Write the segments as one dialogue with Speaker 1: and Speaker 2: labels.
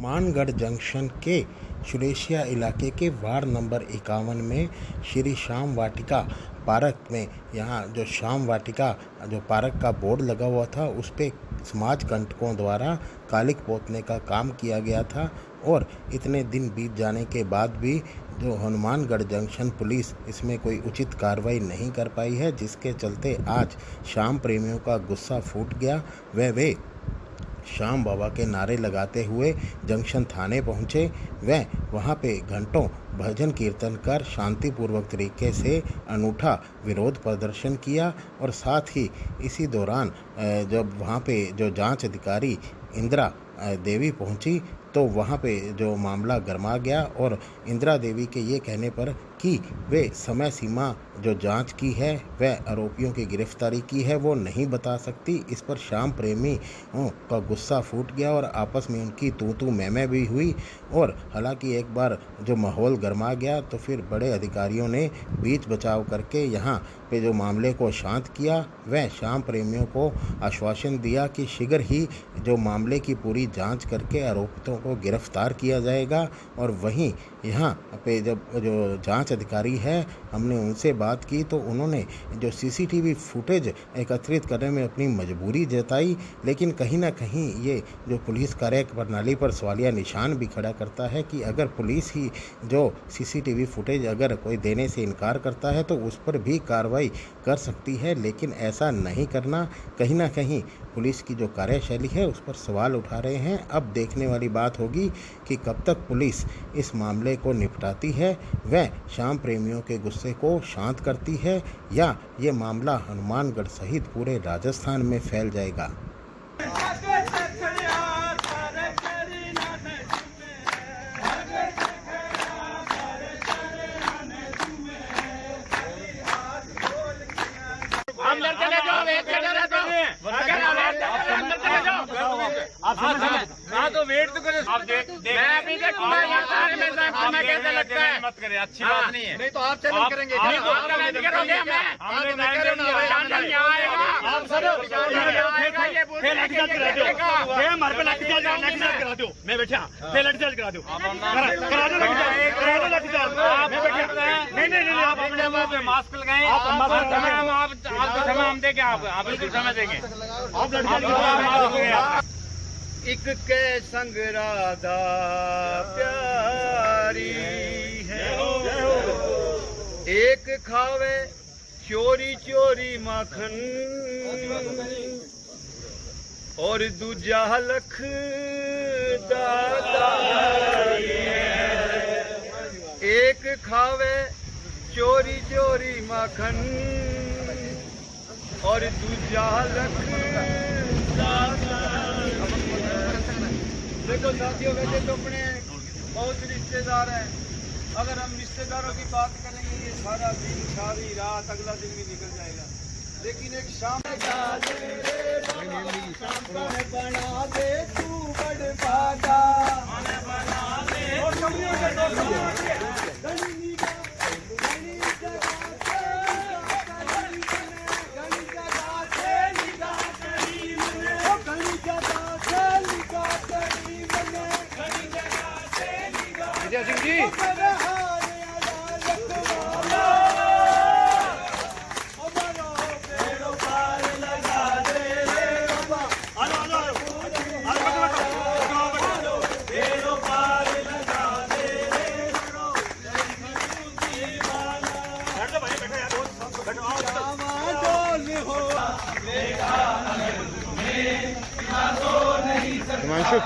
Speaker 1: Mangarh junction के शुरेशिया इलाके के वार्ड नंबर 51 में श्री श्याम वाटिका पार्क में यहाँ जो श्याम वाटिका जो पार्क का बोर्ड लगा हुआ था उस पर समाज कंटकों द्वारा कालिक पोतने का काम किया गया था और इतने दिन बीत जाने के बाद भी जो हनुमानगढ़ जंक्शन पुलिस इसमें कोई उचित कार्रवाई नहीं कर पाई है, जिसके चलते आज श्याम प्रेमियों का गुस्सा फूट गया। वे श्याम बाबा के नारे लगाते हुए जंक्शन थाने पहुंचे। वे वहां पे घंटों भजन कीर्तन कर शांतिपूर्वक तरीके से अनूठा विरोध प्रदर्शन किया और साथ ही इसी दौरान जब वहां पे जो जांच अधिकारी इंदिरा देवी पहुंची तो वहां पे जो मामला गरमा गया और इंदिरा देवी के ये कहने पर कि वे समय सीमा जो जांच की है वह आरोपियों की गिरफ्तारी की है वो नहीं बता सकती। इस पर श्याम प्रेमी का गुस्सा फूट गया और आपस में उनकी तू मैं भी हुई और हालांकि एक बार जो माहौल गरमा गया तो फिर बड़े अधिकारियों ने बीच बचाव करके यहाँ पे जो मामले को शांत किया। वह श्याम प्रेमियों को आश्वासन दिया कि शीघ्र ही जो मामले की पूरी जांच करके आरोपितों को गिरफ्तार किया जाएगा। और वहीं यहाँ पे जब जो जांच अधिकारी है हमने उनसे बात की तो उन्होंने जो सीसीटीवी फुटेज एकत्रित करने में अपनी मजबूरी जताई, लेकिन कहीं ना कहीं ये जो पुलिस कार्य प्रणाली पर सवालिया निशान भी खड़ा करता है कि अगर पुलिस ही जो सीसीटीवी फुटेज अगर कोई देने से इनकार करता है तो उस पर भी कार्रवाई कर सकती है, लेकिन ऐसा नहीं करना कहीं ना कहीं पुलिस की जो कार्यशैली है उस पर सवाल उठा रहे हैं। अब देखने वाली बात होगी कि कब तक पुलिस इस मामले को निपटाती है, वह श्याम प्रेमियों के गुस्से को शांत करती है या ये मामला हनुमानगढ़ सहित पूरे राजस्थान में फैल जाएगा।
Speaker 2: तो वेट तो करें। मैं अभी देखूंगा मैं कैसे लगता है। मत करें, अच्छी बात नहीं है। नहीं तो आप चैलेंज करेंगे। आप मैं बैठा फिर लाठीचार्ज करा दो। नहीं आप अपने मुंह पे मास्क लगाएं। आपको समय हम देंगे, आप बिल्कुल समय देंगे।
Speaker 3: एक के संग राधा प्यारी है, एक खावे चोरी चोरी माखन और दूजा लख दातारी है। एक खावे चोरी चोरी माखन और दूजा लख देखो साथियों, वैसे तो अपने बहुत रिश्तेदार हैं। अगर हम रिश्तेदारों की बात करेंगे ये सारा दिन सारी रात अगला दिन भी निकल जाएगा, लेकिन एक शाम बना दे तू बड़ भागा सिंह जी।
Speaker 1: हिमांशु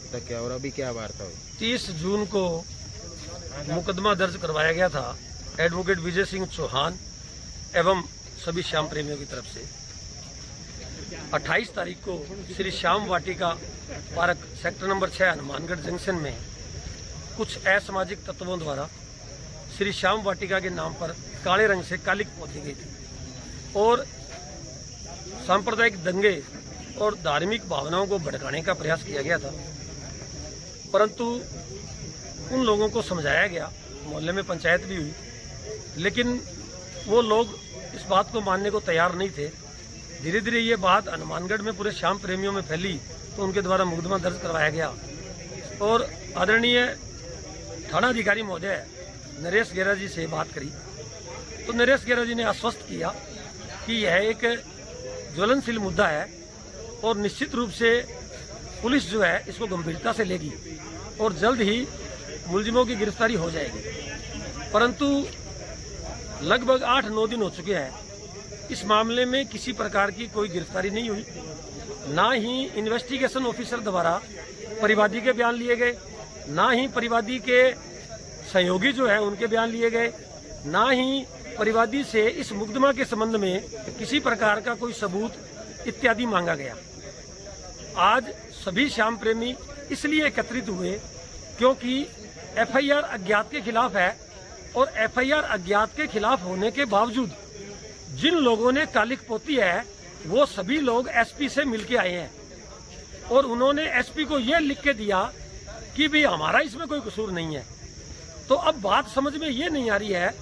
Speaker 1: तक क्या और अभी क्या वार्ता हुई?
Speaker 4: 30 जून को मुकदमा दर्ज करवाया गया था एडवोकेट विजय सिंह चौहान एवं सभी श्याम प्रेमियों की तरफ से। 28 तारीख को Shri Shyam Vatika park sector number 6 Hanumangarh junction में कुछ असामाजिक तत्वों द्वारा श्री श्याम वाटिका के नाम पर काले रंग से कालिक पोती गई थी और सांप्रदायिक दंगे और धार्मिक भावनाओं को भड़काने का प्रयास किया गया था। परंतु उन लोगों को समझाया गया, मोहल्ले में पंचायत भी हुई, लेकिन वो लोग इस बात को मानने को तैयार नहीं थे। धीरे धीरे ये बात हनुमानगढ़ में पूरे श्याम प्रेमियों में फैली तो उनके द्वारा मुकदमा दर्ज करवाया गया और आदरणीय थाना अधिकारी महोदय नरेश गेरा जी से बात करी तो नरेश गेरा जी ने आश्वस्त किया कि यह एक ज्वलनशील मुद्दा है और निश्चित रूप से पुलिस जो है इसको गंभीरता से लेगी और जल्द ही मुलजिमों की गिरफ्तारी हो जाएगी। परंतु लगभग 8-9 दिन हो चुके हैं, इस मामले में किसी प्रकार की कोई गिरफ्तारी नहीं हुई, ना ही इन्वेस्टिगेशन ऑफिसर द्वारा परिवादी के बयान लिए गए, ना ही परिवादी के सहयोगी जो है उनके बयान लिए गए, ना ही परिवादी से इस मुकदमा के संबंध में किसी प्रकार का कोई सबूत इत्यादि मांगा गया। आज सभी श्याम प्रेमी इसलिए एकत्रित हुए क्योंकि एफआईआर अज्ञात के खिलाफ है और एफआईआर अज्ञात के खिलाफ होने के बावजूद जिन लोगों ने कालिक पोती है वो सभी लोग एसपी से मिलके आए हैं और उन्होंने एसपी को यह लिख के दिया कि भाई हमारा इसमें कोई कसूर नहीं है। तो अब बात समझ में ये नहीं आ रही है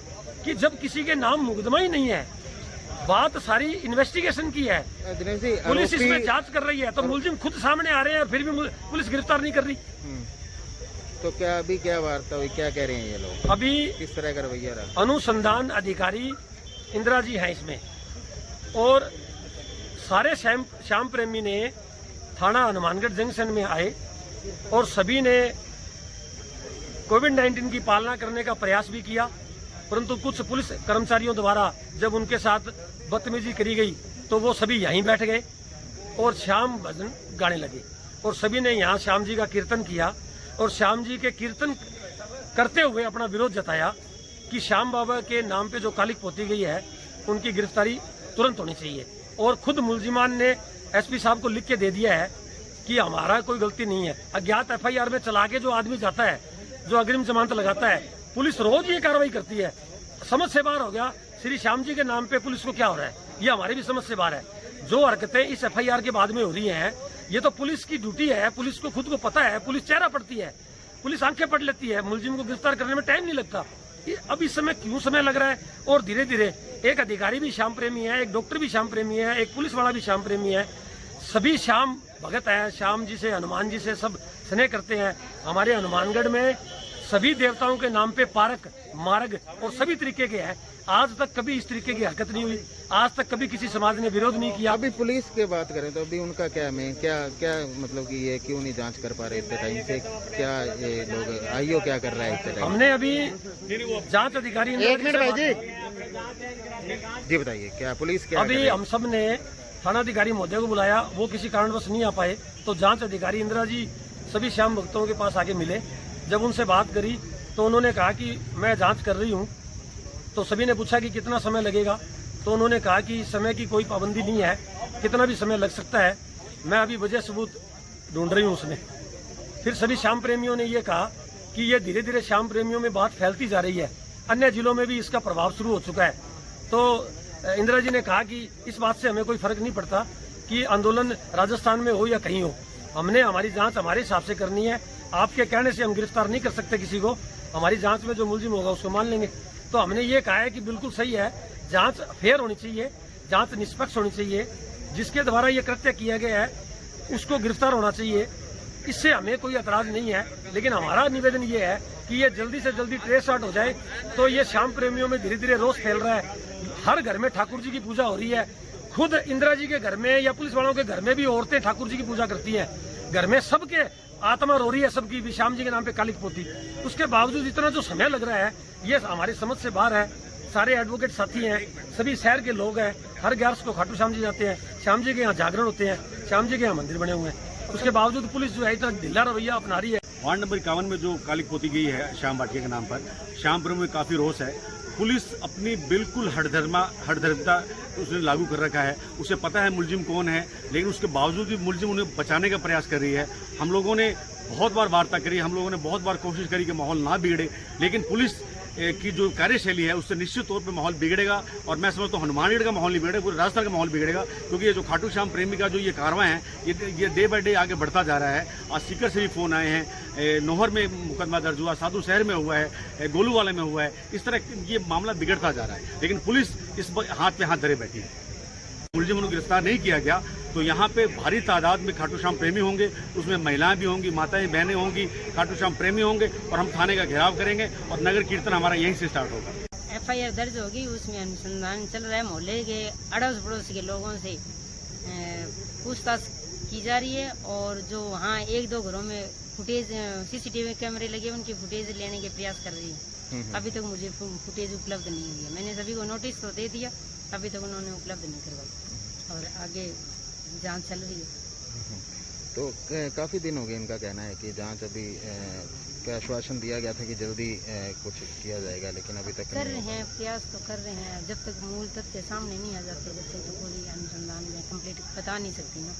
Speaker 4: कि जब किसी के नाम मुकदमा ही नहीं है, बात सारी इन्वेस्टिगेशन की है, पुलिस इसमें जांच कर रही है, तो मुलजिम खुद सामने आ रहे हैं और फिर भी पुलिस गिरफ्तार नहीं कर रही।
Speaker 1: तो क्या अभी क्या वार्ता हुई, क्या कह रहे हैं ये लोग,
Speaker 4: अभी
Speaker 1: किस तरह का रवैया रहा?
Speaker 4: अनुसंधान अधिकारी इंदिरा जी हैं इसमें और सारे श्याम प्रेमी ने थाना हनुमानगढ़ जंक्शन में आए और सभी ने कोविड-19 की पालना करने का प्रयास भी किया, परंतु कुछ पुलिस कर्मचारियों द्वारा जब उनके साथ बदतमीजी करी गई तो वो सभी यहीं बैठ गए और श्याम भजन गाने लगे और सभी ने यहाँ श्याम जी का कीर्तन किया और श्याम जी के कीर्तन करते हुए अपना विरोध जताया कि श्याम बाबा के नाम पे जो कालिक पोती गई है उनकी गिरफ्तारी तुरंत होनी चाहिए। और खुद मुलजिमान ने एसपी साहब को लिख के दे दिया है कि हमारा कोई गलती नहीं है। अज्ञात एफआईआर में चला के जो आदमी जाता है, जो अग्रिम जमानत लगाता है, पुलिस रोज ये कार्रवाई करती है। समझ से बाहर हो गया श्री श्याम जी के नाम पे पुलिस को क्या हो रहा है, ये हमारी भी समझ से बाहर है। जो हरकतें इस एफआईआर के बाद में हो रही हैं, ये तो पुलिस की ड्यूटी है, पुलिस को खुद को पता है, पुलिस चेहरा पड़ती है, पुलिस आंखें पढ़ लेती है, मुलजिम को गिरफ्तार करने में टाइम नहीं लगता। अब इस समय क्यों समय लग रहा है? और धीरे धीरे एक अधिकारी भी श्याम प्रेमी है, एक डॉक्टर भी श्याम प्रेमी है, एक पुलिस वाला भी श्याम प्रेमी है, सभी श्याम भगत है, श्याम जी से हनुमान जी से सब स्नेह करते हैं। हमारे हनुमानगढ़ में सभी देवताओं के नाम पे पार्क, मार्ग और सभी तरीके के हैं। आज तक कभी इस तरीके की हरकत नहीं हुई, आज तक कभी किसी समाज ने विरोध नहीं किया।
Speaker 1: अभी पुलिस की बात करें तो अभी उनका क्या मतलब कि ये क्यों नहीं जांच कर पा रहे इतने टाइम से? क्या ये लोग आईओ क्या कर रहा है इतने टाइम?
Speaker 4: हमने अभी जांच अधिकारी
Speaker 1: जी बताइए, क्या पुलिस क्या
Speaker 4: अभी हम सब ने थाना अधिकारी महोदय को बुलाया, वो किसी कारणवश नहीं आ पाए, तो जांच अधिकारी इंदिरा जी सभी श्याम भक्तों के पास आके मिले। जब उनसे बात करी तो उन्होंने कहा कि मैं जांच कर रही हूँ। तो सभी ने पूछा कि कितना समय लगेगा, तो उन्होंने कहा कि समय की कोई पाबंदी नहीं है, कितना भी समय लग सकता है, मैं अभी वजह सबूत ढूंढ रही हूँ उसमें। फिर सभी श्याम प्रेमियों ने ये कहा कि ये धीरे धीरे श्याम प्रेमियों में बात फैलती जा रही है, अन्य जिलों में भी इसका प्रभाव शुरू हो चुका है। तो इंदिरा जी ने कहा कि इस बात से हमें कोई फर्क नहीं पड़ता कि आंदोलन राजस्थान में हो या कहीं हो, हमने हमारी जांच हमारे हिसाब से करनी है। आपके कहने से हम गिरफ्तार नहीं कर सकते किसी को, हमारी जांच में जो मुलजिम होगा उसको मान लेंगे। तो हमने ये कहा है कि बिल्कुल सही है, जांच फेयर होनी चाहिए, जांच निष्पक्ष होनी चाहिए, जिसके द्वारा ये कृत्य किया गया है उसको गिरफ्तार होना चाहिए। इससे हमें कोई एतराज नहीं है, लेकिन हमारा निवेदन ये है कि ये जल्दी से जल्दी ट्रेस आउट हो जाए। तो ये श्याम प्रेमियों में धीरे धीरे रोष फैल रहा है, हर घर में ठाकुर जी की पूजा हो रही है, खुद इंदिरा जी के घर में या पुलिस वालों के घर में भी औरतें ठाकुर जी की पूजा करती हैं, घर में सबके आत्मा रो रही है सबकी श्याम जी के नाम पे कालिक पोती। उसके बावजूद इतना जो समय लग रहा है ये हमारी समझ से बाहर है। सारे एडवोकेट साथी हैं, सभी शहर के लोग हैं, हर 11 को खाटू श्याम जी जाते हैं, श्याम जी के यहाँ जागरण होते हैं, श्याम जी के यहाँ मंदिर बने हुए हैं। उसके बावजूद पुलिस जो है इतना ढीला रवैया अपना रही है।
Speaker 5: वार्ड नंबर 51 में जो कालिक पोती गई है श्याम वाटिका के नाम पर, श्यामपुर में काफ़ी रोष है। पुलिस अपनी बिल्कुल हठधर्मिता उसने लागू कर रखा है। उसे पता है मुलजिम कौन है, लेकिन उसके बावजूद भी मुलजिम उन्हें बचाने का प्रयास कर रही है। हम लोगों ने बहुत बार वार्ता करी, हम लोगों ने बहुत बार कोशिश करी कि माहौल ना बिगड़े, लेकिन पुलिस की जो कार्यशैली है उससे निश्चित तौर पे माहौल बिगड़ेगा। और मैं समझता हूँ हनुमानगढ़ का माहौल नहीं बिगड़ेगा, पूरे राजस्थान का माहौल बिगड़ेगा, क्योंकि ये जो खाटू श्याम प्रेमी का जो ये कारवां है ये डे बाय डे आगे बढ़ता जा रहा है। आज सीकर से भी फ़ोन आए हैं, नोहर में मुकदमा दर्ज हुआ, साधु शहर में हुआ है, गोलूवाला में हुआ है। इस तरह ये मामला बिगड़ता जा रहा है, लेकिन पुलिस इस हाथ पे हाथ धरे बैठी है। मुलजिम को गिरफ्तार नहीं किया गया तो यहाँ पे भारी तादाद में खाटू श्याम प्रेमी होंगे, उसमें महिलाएं भी होंगी, माताएं बहनें होंगी, खाटू श्याम प्रेमी होंगे, और हम थाने का घेराव करेंगे और नगर कीर्तन हमारा यहीं से स्टार्ट होगा।
Speaker 6: FIR दर्ज होगी, उसमें अनुसंधान चल रहा है। मोहल्ले के अड़ोस पड़ोस के लोगों से पूछताछ की जा रही है, और जो वहाँ 1-2 घरों में फुटेज CCTV कैमरे लगे उनकी फुटेज लेने के प्रयास कर रही है। अभी तक मुझे फुटेज उपलब्ध नहीं हुई है। मैंने सभी को नोटिस तो दे दिया, अभी तक उन्होंने उपलब्ध नहीं करवाई, और आगे जांच चल रही है।
Speaker 7: तो काफ़ी दिन हो गए, इनका कहना है कि जांच अभी का आश्वासन दिया गया था कि जल्दी कुछ किया जाएगा, लेकिन अभी तक
Speaker 6: कर रहे हैं, प्रयास तो कर रहे हैं। जब तक मूल तथ्य सामने नहीं आ जाते, जब तक तो पूरी अनुसंधान में कंप्लीट बता नहीं सकती ना।